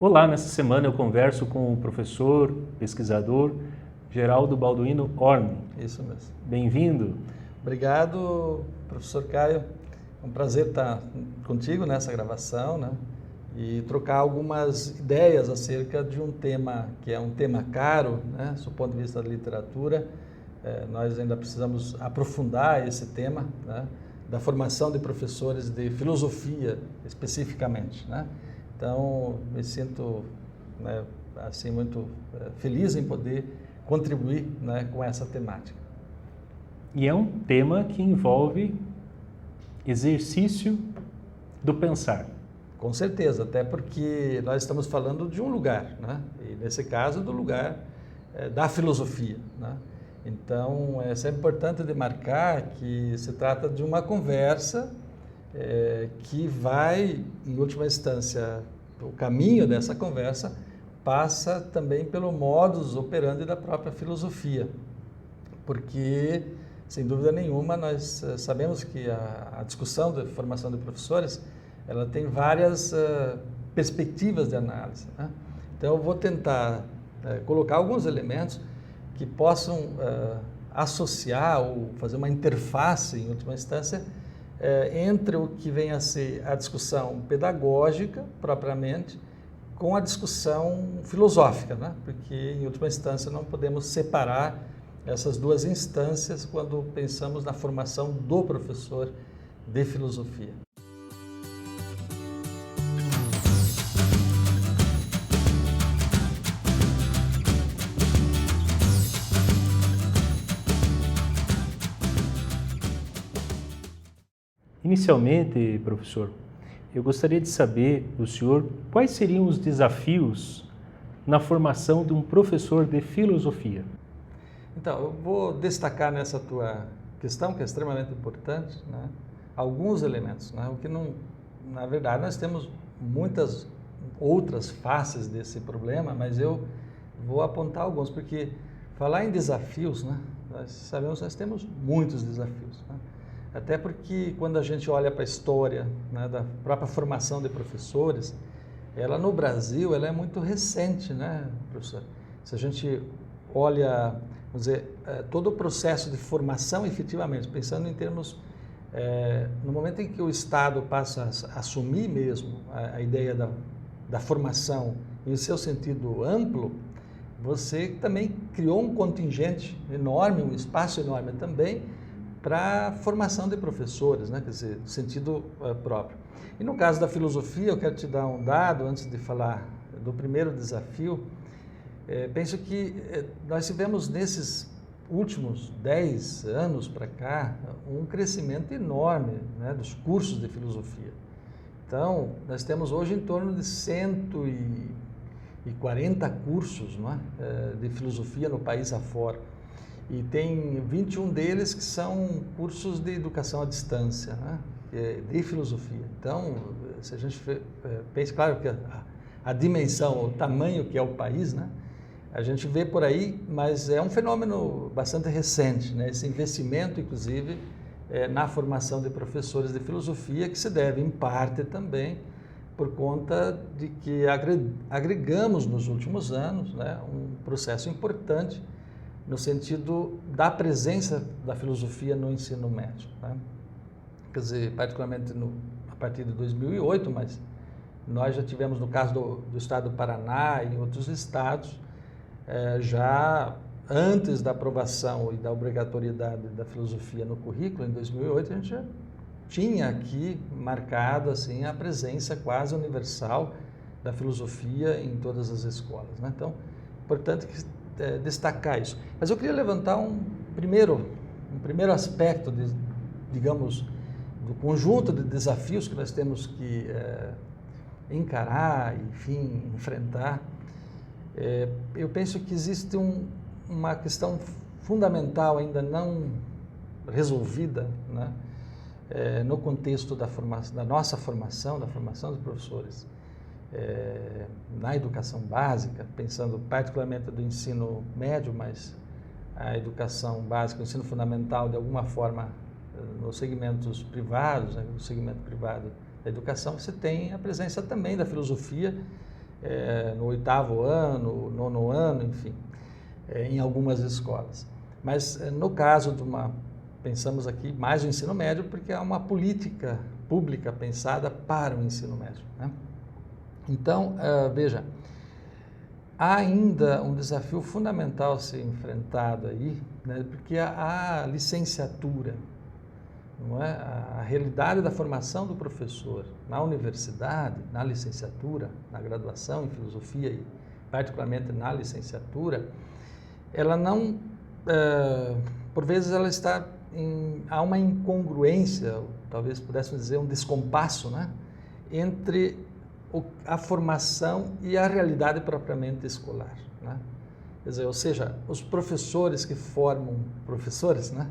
Olá, nessa semana eu converso com o professor, pesquisador Geraldo Balduino Horn. Isso mesmo. Bem-vindo. Obrigado, professor Caio. É um prazer estar contigo nessa gravação, né? E trocar algumas ideias acerca de um tema que é um tema caro, né? Do ponto de vista da literatura. Nós ainda precisamos aprofundar esse tema, né? Da formação de professores de filosofia, especificamente, né? Então, me sinto, né, assim, muito feliz em poder contribuir, né, com essa temática. E é um tema que envolve exercício do pensar. Com certeza, até porque nós estamos falando de um lugar, né? E nesse caso do lugar da filosofia, né? Então, é sempre importante demarcar que se trata de uma conversa que vai, em última instância, o caminho dessa conversa passa também pelo modus operandi da própria filosofia, porque, sem dúvida nenhuma, nós sabemos que a discussão da formação de professores, ela tem várias perspectivas de análise, né? Então, eu vou tentar colocar alguns elementos que possam associar ou fazer uma interface, em última instância, entre o que vem a ser a discussão pedagógica, propriamente, com a discussão filosófica, né? Porque, em última instância, não podemos separar essas duas instâncias quando pensamos na formação do professor de filosofia. Inicialmente, professor, eu gostaria de saber do senhor quais seriam os desafios na formação de um professor de filosofia. Então, eu vou destacar nessa tua questão, que é extremamente importante, né, alguns elementos, né, o que não, na verdade, nós temos muitas outras faces desse problema, mas eu vou apontar alguns, porque falar em desafios, né, nós sabemos que nós temos muitos desafios, né, até porque quando a gente olha para a história, né, da própria formação de professores, ela no Brasil ela é muito recente, né, professor? Se a gente olha, vamos dizer, todo o processo de formação efetivamente, pensando em termos, no momento em que o Estado passa a assumir mesmo a ideia da formação em seu sentido amplo, você também criou um contingente enorme, um espaço enorme também para a formação de professores, né? Quer dizer, no sentido próprio. E no caso da filosofia, eu quero te dar um dado antes de falar do primeiro desafio. Penso que nós tivemos nesses últimos 10 anos para cá um crescimento enorme, né, dos cursos de filosofia. Então, nós temos hoje em torno de 140 cursos, não é, de filosofia no país afora. E tem 21 deles que são cursos de educação à distância, né, de filosofia. Então, se a gente pensa, claro que a dimensão, o tamanho que é o país, né, a gente vê por aí, mas é um fenômeno bastante recente, né, esse investimento, inclusive, na formação de professores de filosofia, que se deve, em parte, também por conta de que agregamos nos últimos anos, né, um processo importante no sentido da presença da filosofia no ensino médio, né? Quer dizer, particularmente a partir de 2008, mas nós já tivemos, no caso do estado do Paraná e em outros estados, já antes da aprovação e da obrigatoriedade da filosofia no currículo, em 2008, a gente já tinha aqui marcado assim, a presença quase universal da filosofia em todas as escolas, né? Então, importante destacar isso. Mas eu queria levantar um primeiro aspecto, digamos, do conjunto de desafios que nós temos que encarar, enfim, enfrentar. Eu penso que existe uma questão fundamental ainda não resolvida, né, no contexto da nossa formação, da formação dos professores, na educação básica, pensando particularmente do ensino médio, mas a educação básica, o ensino fundamental, de alguma forma, nos segmentos privados, né, no segmento privado da educação, você tem a presença também da filosofia no 8º ano, 9º ano, enfim, em algumas escolas. Mas no caso pensamos aqui mais o ensino médio, porque é uma política pública pensada para o ensino médio, né? Então, veja, há ainda um desafio fundamental a ser enfrentado aí, né? Porque a licenciatura, não é? A realidade da formação do professor na universidade, na licenciatura, na graduação em filosofia e particularmente na licenciatura, ela não, por vezes ela está há uma incongruência, talvez pudéssemos dizer um descompasso, né? Entre a formação e a realidade propriamente escolar, né? Quer dizer, ou seja, os professores que formam professores, né,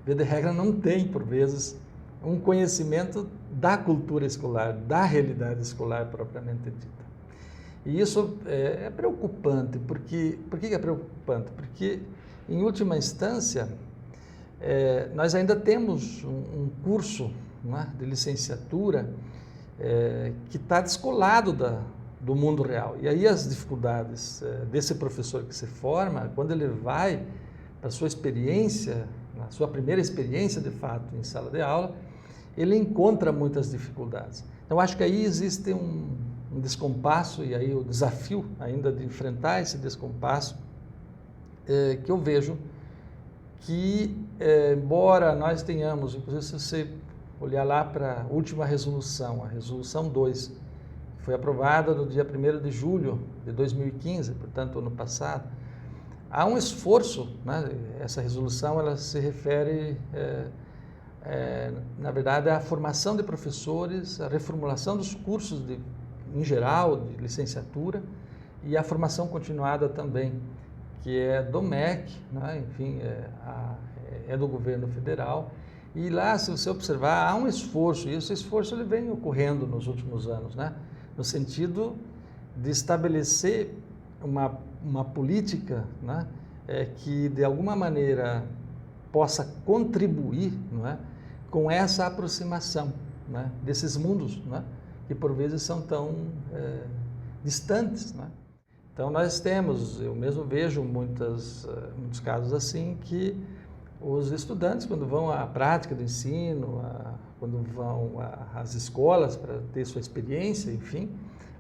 via de regra, não têm, por vezes, um conhecimento da cultura escolar, da realidade escolar propriamente dita. E isso é preocupante. Por que é preocupante? Porque, em última instância, nós ainda temos um curso, né, de licenciatura que está descolado do mundo real. E aí as dificuldades desse professor que se forma, quando ele vai para a sua experiência, na sua primeira experiência de fato em sala de aula, ele encontra muitas dificuldades. Então acho que aí existe um descompasso, e aí o desafio ainda de enfrentar esse descompasso, que eu vejo que, embora nós tenhamos, inclusive se você olhar lá para a última resolução, a resolução 2, que foi aprovada no dia 1º de julho de 2015, portanto, ano passado, há um esforço, né? Essa resolução ela se refere, na verdade, à formação de professores, à reformulação dos cursos em geral, de licenciatura, e à formação continuada também, que é do MEC, né? Enfim, é do governo federal. E lá, se você observar, há um esforço, e esse esforço ele vem ocorrendo nos últimos anos, né? No sentido de estabelecer uma política, né, que, de alguma maneira, possa contribuir, não é, com essa aproximação, né, desses mundos, né, que, por vezes, são tão distantes, né? Então, nós temos, eu mesmo vejo muitos casos assim, que os estudantes, quando vão à prática do ensino, quando vão às escolas para ter sua experiência, enfim,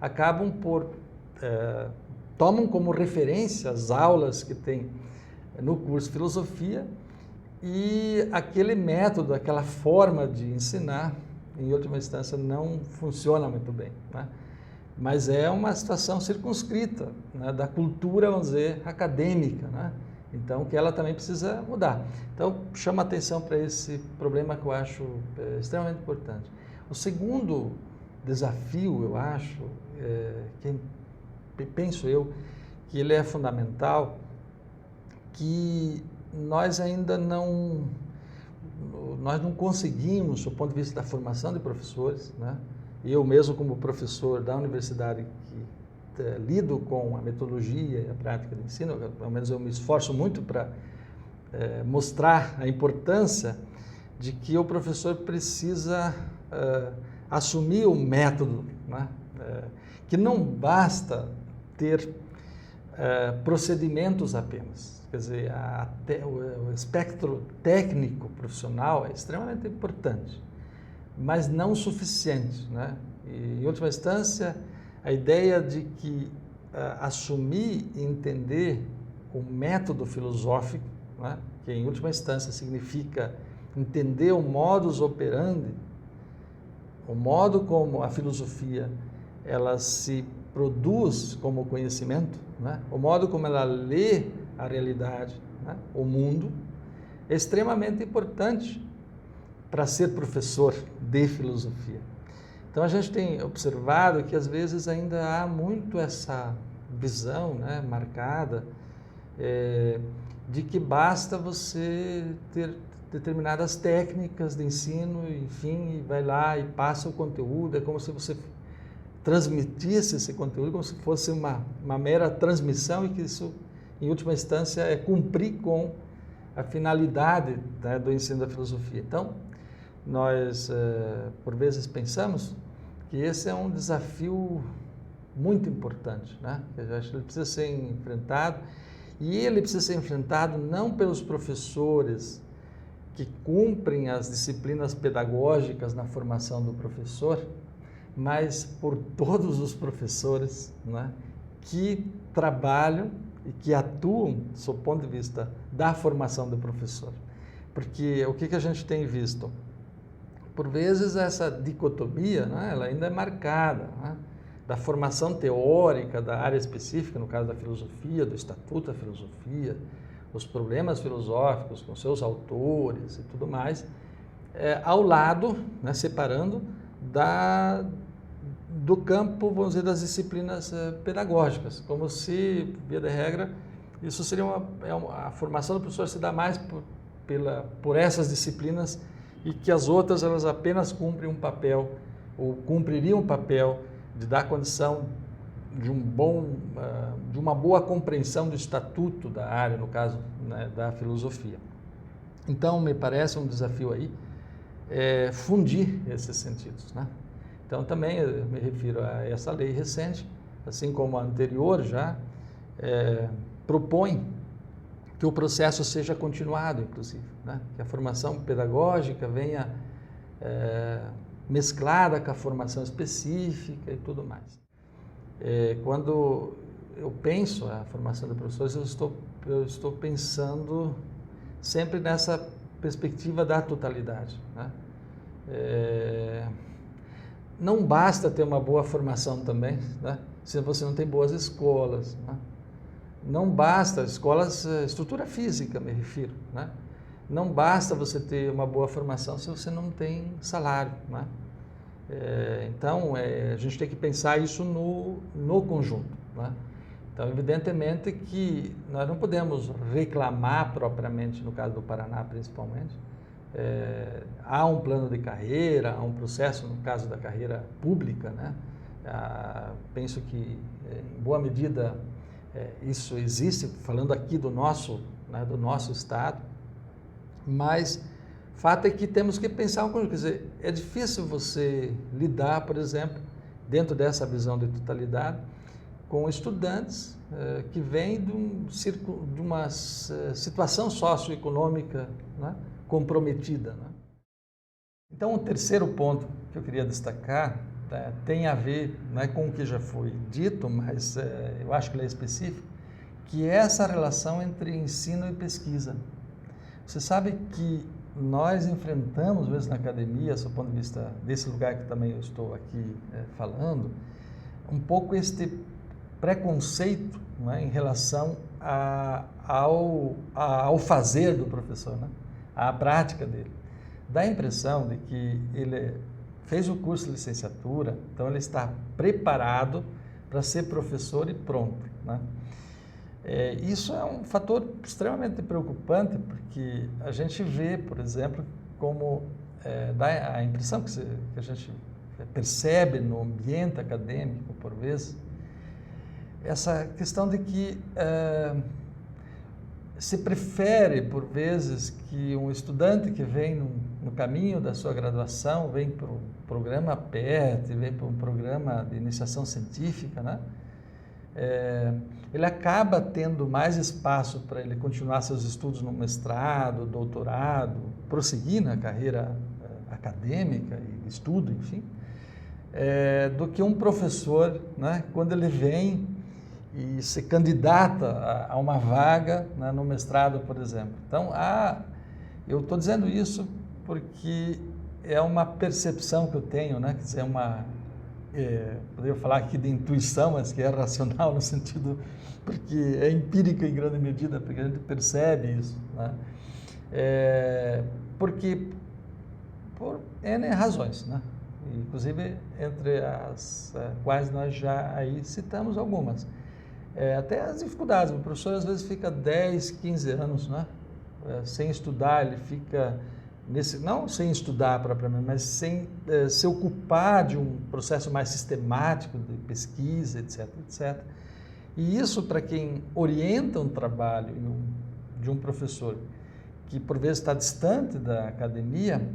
acabam tomam como referência as aulas que tem no curso de filosofia, e aquele método, aquela forma de ensinar, em última instância, não funciona muito bem, né? Mas é uma situação circunscrita, né, da cultura, vamos dizer, acadêmica, né? Então, que ela também precisa mudar. Então, chama atenção para esse problema que eu acho extremamente importante. O segundo desafio, eu acho, penso eu, que ele é fundamental, que nós ainda não conseguimos, do ponto de vista da formação de professores, né? Eu mesmo, como professor da universidade que lido com a metodologia e a prática de ensino, pelo menos eu me esforço muito para mostrar a importância de que o professor precisa assumir o método, né? Que não basta ter procedimentos apenas. Quer dizer, o espectro técnico profissional é extremamente importante, mas não suficiente, né? E, em última instância, a ideia de que assumir e entender o método filosófico, né, que em última instância significa entender o modus operandi, o modo como a filosofia ela se produz como conhecimento, né, o modo como ela lê a realidade, né, o mundo, é extremamente importante para ser professor de filosofia. Então, a gente tem observado que, às vezes, ainda há muito essa visão, né, marcada, de que basta você ter determinadas técnicas de ensino, enfim, e vai lá e passa o conteúdo, é como se você transmitisse esse conteúdo, como se fosse uma mera transmissão, e que isso, em última instância, é cumprir com a finalidade, né, do ensino da filosofia. Então, nós, por vezes, pensamos que esse é um desafio muito importante, né? Eu acho que ele precisa ser enfrentado, e ele precisa ser enfrentado não pelos professores que cumprem as disciplinas pedagógicas na formação do professor, mas por todos os professores, né, que trabalham e que atuam do ponto de vista da formação do professor. Porque o que a gente tem visto? Por vezes essa dicotomia, né, ela ainda é marcada, né, da formação teórica da área específica, no caso da filosofia, do Estatuto da Filosofia, os problemas filosóficos com seus autores e tudo mais, ao lado, né, separando do campo, vamos dizer, das disciplinas pedagógicas, como se, via de regra, isso seria a formação do professor se dá mais por essas disciplinas e que as outras elas apenas cumprem um papel, ou cumpririam um papel de dar condição de uma boa compreensão do estatuto da área, no caso, né, da filosofia. Então, me parece um desafio aí fundir esses sentidos, né? Então, também eu me refiro a essa lei recente, assim como a anterior já, propõe que o processo seja continuado, inclusive, né? Que a formação pedagógica venha mesclada com a formação específica e tudo mais. Quando eu penso a formação de professores, eu estou pensando sempre nessa perspectiva da totalidade, né? Não basta ter uma boa formação também, né, se você não tem boas escolas, né? Não basta, escolas, estrutura física me refiro, né? Não basta você ter uma boa formação se você não tem salário, né? Então, a gente tem que pensar isso no conjunto, né? Então, evidentemente que nós não podemos reclamar propriamente, no caso do Paraná principalmente, há um plano de carreira, há um processo, no caso da carreira pública, né? Penso que, em boa medida, isso existe, falando aqui do nosso estado, mas fato é que temos que pensar quer dizer, é difícil você lidar, por exemplo, dentro dessa visão de totalidade, com estudantes que vêm de uma situação socioeconômica, né, comprometida, né? Então, o terceiro ponto que eu queria destacar tem a ver, né, com o que já foi dito, mas eu acho que ele é específico, que é essa relação entre ensino e pesquisa. Você sabe que nós enfrentamos, às vezes na academia, do ponto de vista desse lugar que também eu estou aqui falando, um pouco este preconceito, né, em relação ao fazer do professor, né, à prática dele. Dá a impressão de que ele fez o curso de licenciatura, então ele está preparado para ser professor e pronto, né? Isso é um fator extremamente preocupante, porque a gente vê, por exemplo, como dá a impressão que a gente percebe no ambiente acadêmico, por vezes, essa questão de que se prefere, por vezes, que um estudante que vem no caminho da sua graduação, vem para o programa PET, vem para um programa de iniciação científica, né? Ele acaba tendo mais espaço para ele continuar seus estudos no mestrado, doutorado, prosseguir na carreira acadêmica e estudo, enfim, do que um professor, né, quando ele vem e se candidata a uma vaga, né, no mestrado, por exemplo. Então, eu estou dizendo isso porque é uma percepção que eu tenho, né, quer dizer, poderia falar aqui de intuição, mas que é racional no sentido, porque é empírica em grande medida, porque a gente percebe isso, né? Porque por N razões, né? Inclusive entre as quais nós já aí citamos algumas. Até as dificuldades, o professor às vezes fica 10, 15 anos, né, sem estudar, ele fica não sem estudar propriamente, mas sem se ocupar de um processo mais sistemático de pesquisa, etc, etc. E isso, para quem orienta um trabalho de um professor que por vezes está distante da academia,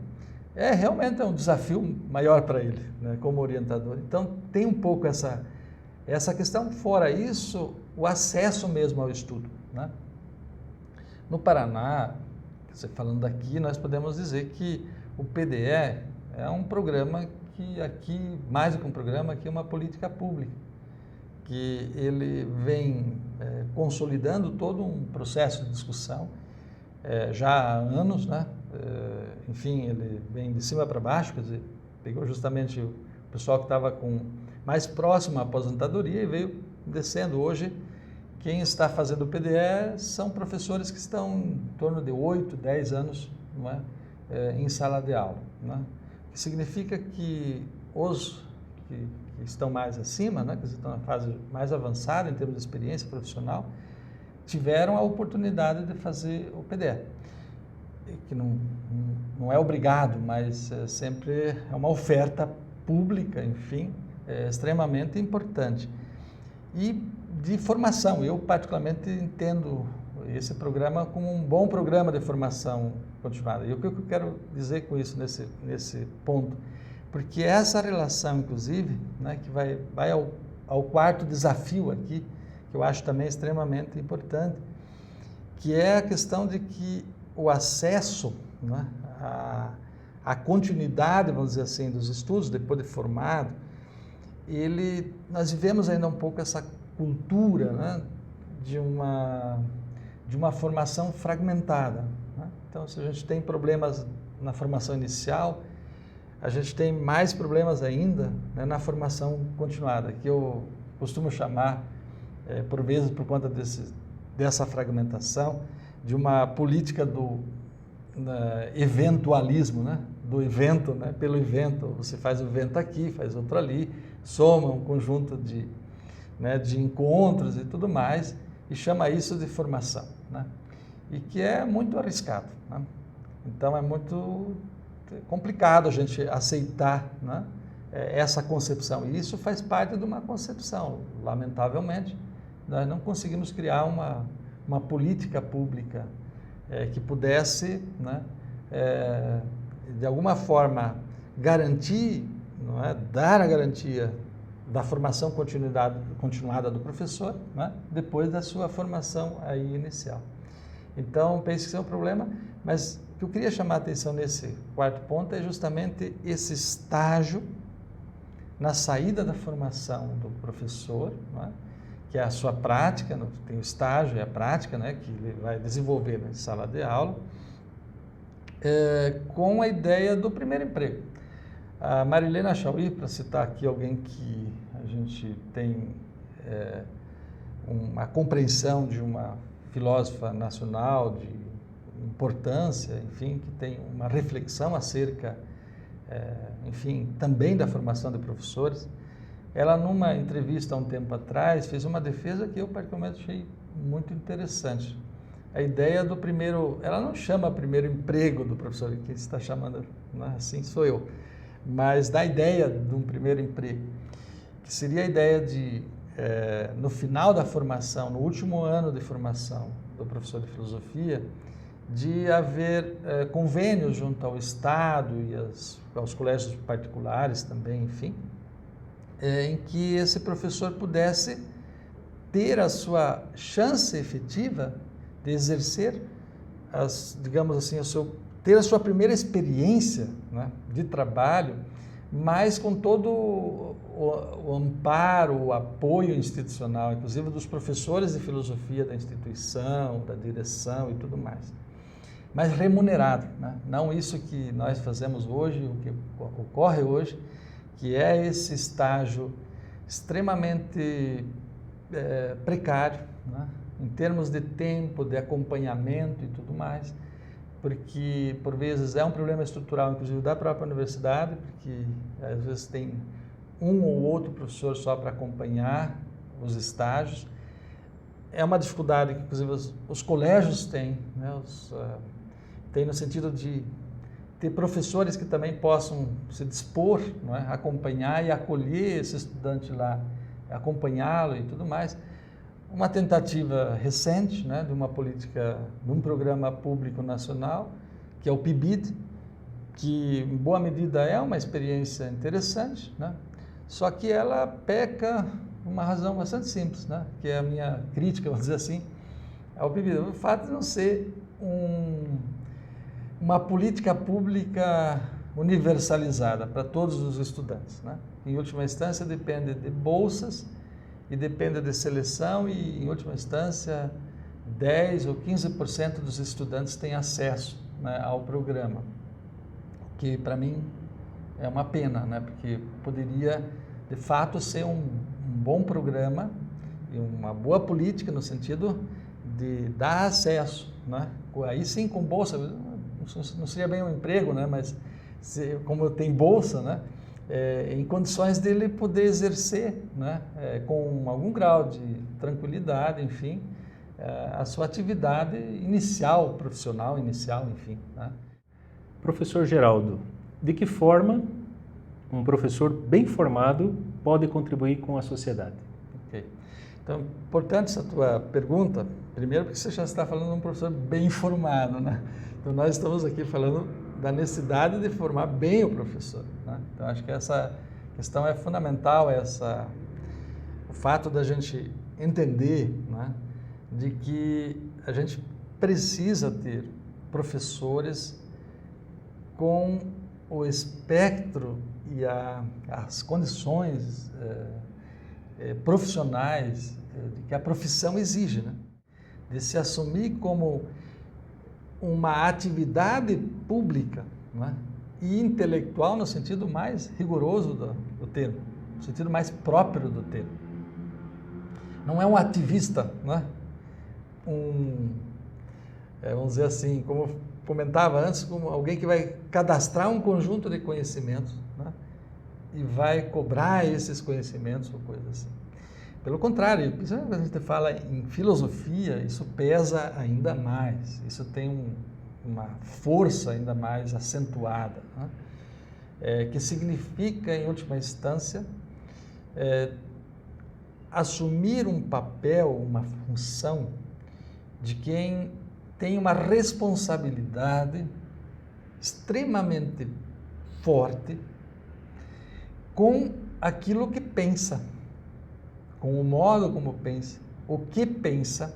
realmente um desafio maior para ele, né, como orientador. Então, tem um pouco essa essa questão. Fora isso, o acesso mesmo ao estudo, né? No Paraná, falando daqui, nós podemos dizer que o PDE é um programa que aqui, mais do que um programa, aqui é uma política pública, que ele vem consolidando todo um processo de discussão já há anos, né? Enfim, ele vem de cima para baixo, quer dizer, pegou justamente o pessoal que estava mais próximo à aposentadoria e veio descendo. Hoje, quem está fazendo o PDE são professores que estão em torno de 8, 10 anos, não é? Em sala de aula, né? O que significa que os que estão mais acima, né, que estão na fase mais avançada em termos de experiência profissional, tiveram a oportunidade de fazer o PDE, que não é obrigado, mas sempre é uma oferta pública, enfim, extremamente importante. E de formação, eu particularmente entendo esse programa como um bom programa de formação continuada. E o que eu quero dizer com isso nesse ponto? Porque essa relação, inclusive, né, que vai ao quarto desafio aqui, que eu acho também extremamente importante, que é a questão de que o acesso, né, a continuidade, vamos dizer assim, dos estudos, depois de formado, nós vivemos ainda um pouco essa cultura, né, de uma formação fragmentada, né? Então, se a gente tem problemas na formação inicial, a gente tem mais problemas ainda, né, na formação continuada, que eu costumo chamar, por vezes, por conta dessa fragmentação, de uma política do eventualismo, né? Do evento, né? Pelo evento. Você faz o evento aqui, faz outro ali, soma um conjunto de encontros e tudo mais, e chama isso de formação, né? E que é muito arriscado, né? Então, é muito complicado a gente aceitar, né, essa concepção. E isso faz parte de uma concepção. Lamentavelmente, nós não conseguimos criar uma política pública que pudesse, né, de alguma forma, garantir, não é, dar a garantia da formação continuada do professor, né, depois da sua formação aí inicial. Então, penso que isso é um problema, mas o que eu queria chamar a atenção nesse quarto ponto é justamente esse estágio na saída da formação do professor, não é? Que é a sua prática, tem o estágio e a prática, né, que ele vai desenvolver na sala de aula, com a ideia do primeiro emprego. A Marilena Chaui, para citar aqui alguém que a gente tem uma compreensão de uma filósofa nacional de importância, enfim, que tem uma reflexão acerca, enfim, também da formação de professores. Ela, numa entrevista há um tempo atrás, fez uma defesa que eu particularmente achei muito interessante. A ideia do primeiro, ela não chama primeiro emprego do professor, que está chamando, né, assim sou eu, mas da ideia de um primeiro emprego, que seria a ideia de, no final da formação, no último ano de formação do professor de filosofia, de haver convênios junto ao Estado e aos colégios particulares também, enfim, em que esse professor pudesse ter a sua chance efetiva de exercer, digamos assim, ter a sua primeira experiência, né, de trabalho, mas com todo o amparo, o apoio institucional, inclusive dos professores de filosofia da instituição, da direção e tudo mais. Mas remunerado, né? Não isso que nós fazemos hoje, o que ocorre hoje, que é esse estágio extremamente precário, né, em termos de tempo, de acompanhamento e tudo mais, porque, por vezes, é um problema estrutural, inclusive, da própria universidade, porque, às vezes, tem um ou outro professor só para acompanhar os estágios. É uma dificuldade que, inclusive, os colégios têm, né, tem no sentido de ter professores que também possam se dispor, não é, acompanhar e acolher esse estudante lá, acompanhá-lo e tudo mais. Uma tentativa recente, né, de uma política, de um programa público nacional, que é o PIBID, que em boa medida é uma experiência interessante, né, só que ela peca uma razão bastante simples, né? Que é a minha crítica, vamos dizer assim, ao PIBID. O fato de não ser uma política pública universalizada para todos os estudantes, né? Em última instância, depende de bolsas e depende de seleção e, em última instância, 10 ou 15% dos estudantes têm acesso, né, ao programa, que para mim é uma pena, né, porque poderia, de fato, ser um bom programa e uma boa política no sentido de dar acesso, né? Aí sim, com bolsa, não seria bem um emprego, né, mas como tem bolsa, né, em condições dele poder exercer, né, com algum grau de tranquilidade, enfim, a sua atividade inicial, profissional inicial, enfim, né? Professor Geraldo, de que forma um professor bem formado pode contribuir com a sociedade? Ok. Então, importante essa tua pergunta, primeiro porque você já está falando de um professor bem formado, né? Então, nós estamos aqui falando da necessidade de formar bem o professor, né? Então, acho que essa questão é fundamental, o fato da gente entender, né, de que a gente precisa ter professores com o espectro e as condições profissionais que a profissão exige, né? De se assumir como uma atividade pública, né, e intelectual no sentido mais rigoroso do termo, no sentido mais próprio do termo. Não é um ativista, né? Vamos dizer assim, como comentava antes, como alguém que vai cadastrar um conjunto de conhecimentos, né, e vai cobrar esses conhecimentos ou coisa assim. Pelo contrário, quando a gente fala em filosofia, isso pesa ainda mais, isso tem uma força ainda mais acentuada, né, que significa, em última instância, assumir um papel, uma função de quem tem uma responsabilidade extremamente forte com aquilo que pensa, com o modo como pensa, o que pensa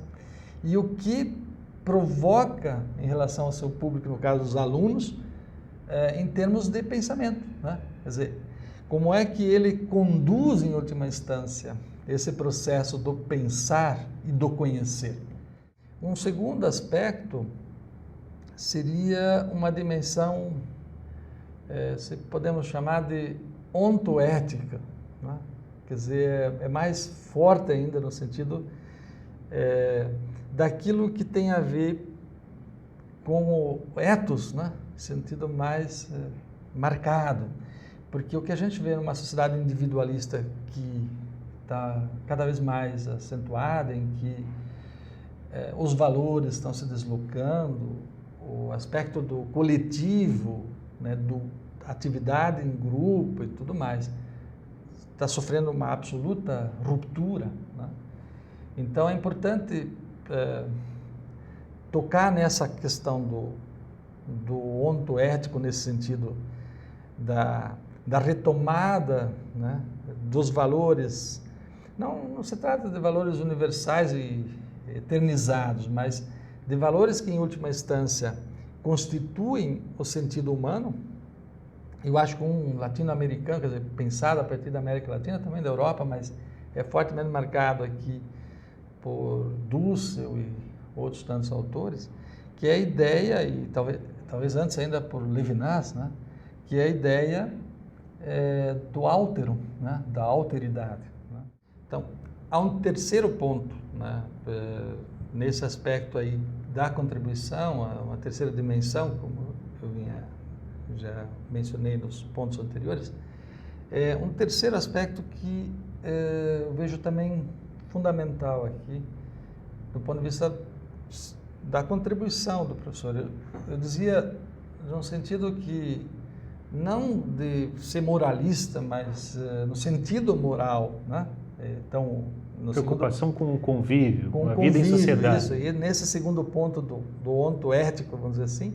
e o que provoca em relação ao seu público, no caso os alunos, em termos de pensamento, né? Quer dizer, como é que ele conduz, em última instância, esse processo do pensar e do conhecer. Um segundo aspecto seria uma dimensão, se podemos chamar de ontoética, né? Quer dizer, é mais forte ainda no sentido daquilo que tem a ver com o ethos, né? Sentido mais marcado, porque o que a gente vê numa sociedade individualista que está cada vez mais acentuada, em que os valores estão se deslocando, o aspecto do coletivo, né, do atividade em grupo e tudo mais, está sofrendo uma absoluta ruptura, né? Então é importante tocar nessa questão do ontoético, nesse sentido da retomada, né, dos valores. Não se trata de valores universais e eternizados, mas de valores que, em última instância, constituem o sentido humano. Eu acho que um latino-americano, quer dizer, pensado a partir da América Latina, também da Europa, mas é fortemente marcado aqui por Dussel e outros tantos autores, que é a ideia, e talvez antes ainda por Levinas, né, que é a ideia do alterum, né, da alteridade, né? Então, há um terceiro ponto, né, nesse aspecto aí da contribuição, uma terceira dimensão, como eu já mencionei nos pontos anteriores, um terceiro aspecto que eu vejo também fundamental aqui, do ponto de vista da contribuição do professor. Eu dizia, no sentido que, não de ser moralista, mas no sentido moral, né? Então, preocupação com o convívio, com a vida em sociedade. Isso, e nesse segundo ponto do ontoético, vamos dizer assim,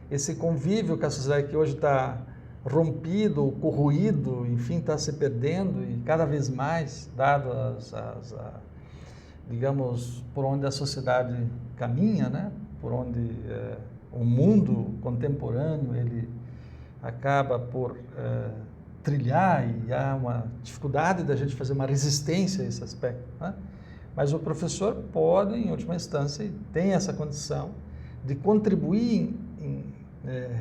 esse convívio que a sociedade que hoje está rompido, corroído, enfim, está se perdendo e cada vez mais, dado digamos, por onde a sociedade caminha, né? Por onde o mundo contemporâneo ele acaba por trilhar, e há uma dificuldade da gente fazer uma resistência a esse aspecto, né? Mas o professor pode, em última instância, e tem essa condição de contribuir em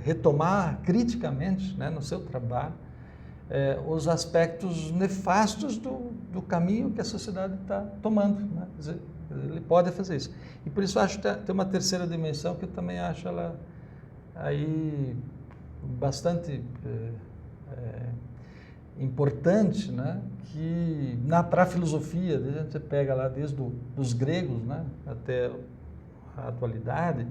retomar criticamente, né, no seu trabalho os aspectos nefastos do caminho que a sociedade está tomando, né? Quer dizer, ele pode fazer isso. E por isso acho que tem uma terceira dimensão que eu também acho ela aí bastante importante, né? Que para a filosofia, a gente pega lá desde os gregos, né, até a atualidade,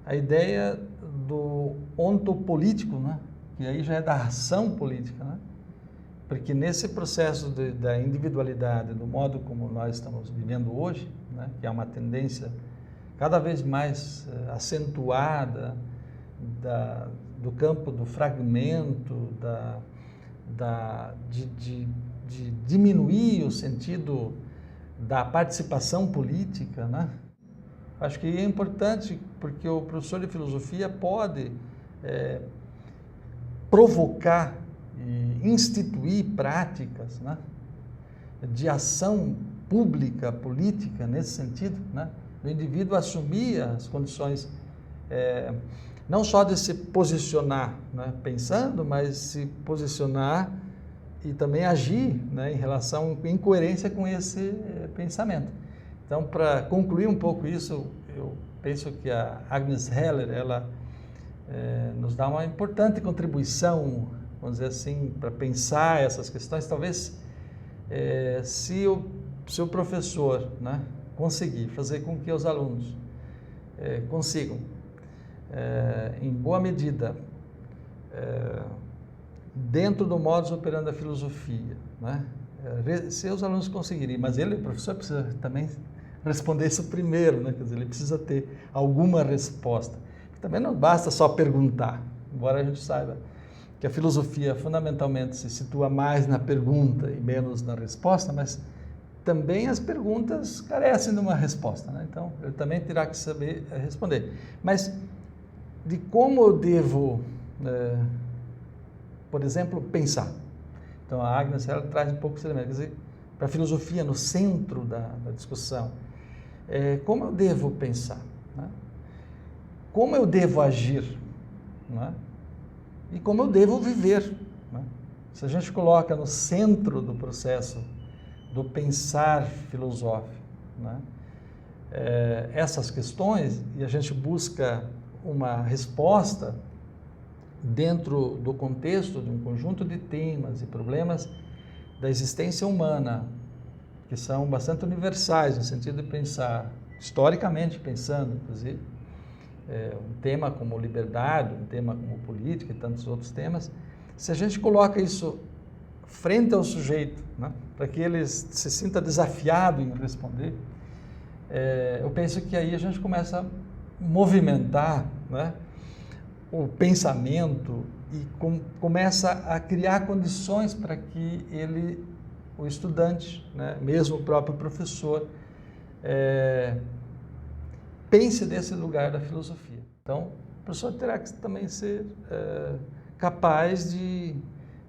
a ideia do ontopolítico, né, que aí já é da ação política, né? Porque nesse processo da individualidade, do modo como nós estamos vivendo hoje, né, que é uma tendência cada vez mais acentuada do campo do fragmento, de diminuir o sentido da participação política, né? Acho que é importante porque o professor de filosofia pode provocar e instituir práticas, né, de ação pública, política, nesse sentido, né? O indivíduo assumir as condições não só de se posicionar, né, pensando, mas se posicionar e também agir, né, em coerência com esse pensamento. Então, para concluir um pouco isso, eu penso que a Agnes Heller, ela nos dá uma importante contribuição, vamos dizer assim, para pensar essas questões. Talvez, se o professor, né, conseguir fazer com que os alunos consigam, em boa medida, dentro do modus operandi da filosofia, né, se os alunos conseguirem, mas o professor precisa também responder isso primeiro, né? Quer dizer, ele precisa ter alguma resposta. Também não basta só perguntar, embora a gente saiba que a filosofia fundamentalmente se situa mais na pergunta e menos na resposta, mas também as perguntas carecem de uma resposta, né? Então, ele também terá que saber responder. Mas de como eu devo, por exemplo, pensar? Então, a Agnes ela traz um pouco esse elemento, quer dizer, para a filosofia no centro da discussão. Como eu devo pensar? Né? Como eu devo agir? Né? E como eu devo viver? Né? Se a gente coloca no centro do processo do pensar filosófico, né, essas questões, e a gente busca uma resposta dentro do contexto de um conjunto de temas e problemas da existência humana, que são bastante universais, no sentido de pensar, historicamente pensando, inclusive, um tema como liberdade, um tema como política e tantos outros temas, se a gente coloca isso frente ao sujeito, né, para que ele se sinta desafiado em responder, eu penso que aí a gente começa a movimentar, né, o pensamento e começa a criar condições para que o estudante, né, mesmo o próprio professor, pense desse lugar da filosofia. Então, o professor terá que também ser capaz de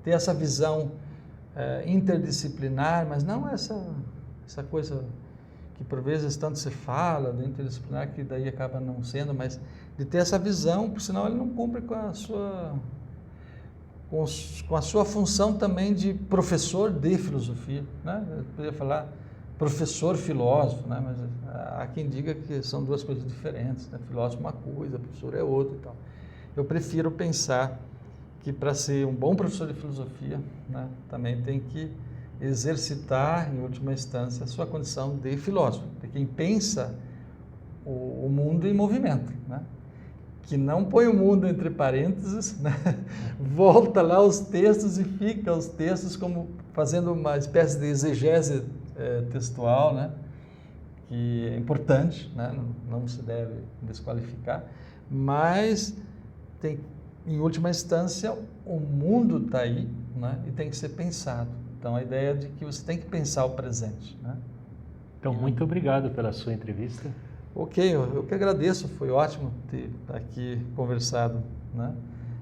ter essa visão interdisciplinar, mas não essa coisa que por vezes tanto se fala do interdisciplinar, que daí acaba não sendo, mas de ter essa visão, porque senão ele não cumpre com a sua função também de professor de filosofia, né? Eu poderia falar professor filósofo, né? Mas há quem diga que são duas coisas diferentes, né? Filósofo é uma coisa, professor é outra e tal. Eu prefiro pensar que para ser um bom professor de filosofia, né, também tem que exercitar, em última instância, a sua condição de filósofo, de quem pensa o mundo em movimento, né? Que não põe o mundo entre parênteses, né? Volta lá aos textos e fica os textos como fazendo uma espécie de exegese textual, né? Que é importante, né? Não se deve desqualificar, mas tem em última instância, o mundo está aí, né? E tem que ser pensado. Então, a ideia é de que você tem que pensar o presente, né? Então, muito obrigado pela sua entrevista. Ok, eu que agradeço, foi ótimo ter aqui conversado, né,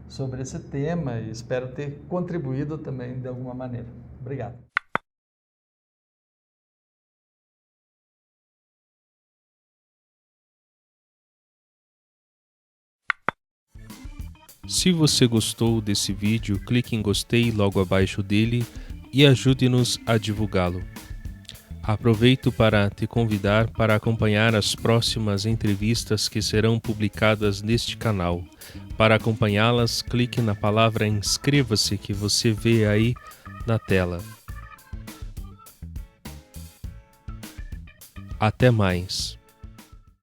sobre esse tema e espero ter contribuído também de alguma maneira. Obrigado. Se você gostou desse vídeo, clique em gostei logo abaixo dele e ajude-nos a divulgá-lo. Aproveito para te convidar para acompanhar as próximas entrevistas que serão publicadas neste canal. Para acompanhá-las, clique na palavra inscreva-se que você vê aí na tela. Até mais!